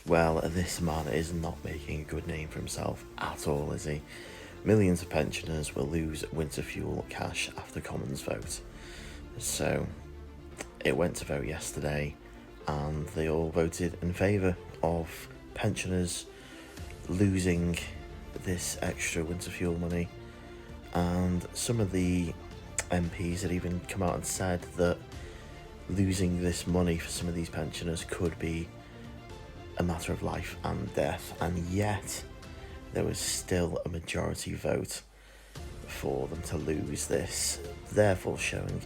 Well, this man is not making a good name for himself at all, is he? Millions of pensioners will lose winter fuel cash after Commons vote. So, it went to vote yesterday, and they all voted in favour of pensioners losing this extra winter fuel money. And some of the MPs had even come out and said that losing this money for some of these pensioners could be a matter of life and death, and yet there was still a majority vote for them to lose this, therefore showing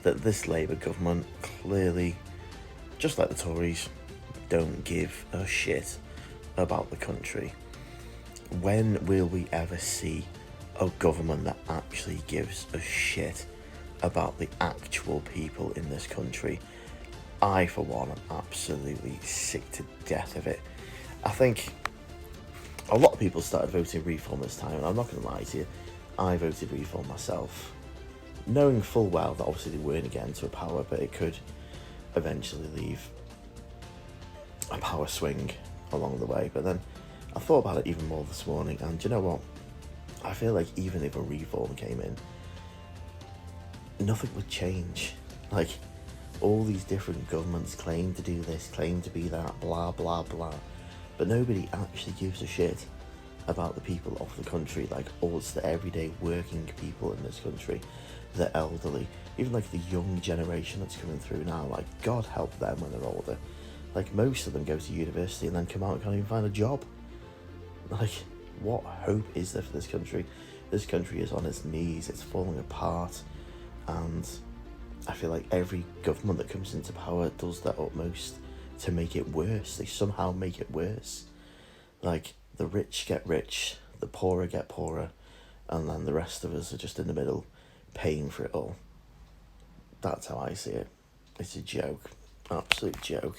that this Labour government clearly, just like the Tories, don't give a shit about the country. When will we ever see a government that actually gives a shit about the actual people in this country? I, for one, am absolutely sick to death of it. I think a lot of people started voting Reform this time, and I'm not going to lie to you, I voted Reform myself, knowing full well that obviously they weren't getting to a power, but it could eventually leave a power swing along the way. But then I thought about it even more this morning, and do you know what? I feel like even if a Reform came in, nothing would change. Like, all these different governments claim to do this, claim to be that, blah, blah, blah. But nobody actually gives a shit about the people of the country, like us, the everyday working people in this country, the elderly, even like the young generation that's coming through now. Like, God help them when they're older. Like, most of them go to university and then come out and can't even find a job. Like, what hope is there for this country? This country is on its knees, it's falling apart, and I feel like every government that comes into power does their utmost to make it worse. They somehow make it worse. Like, the rich get rich, the poorer get poorer, and then the rest of us are just in the middle paying for it all. That's how I see it. It's a joke. Absolute joke.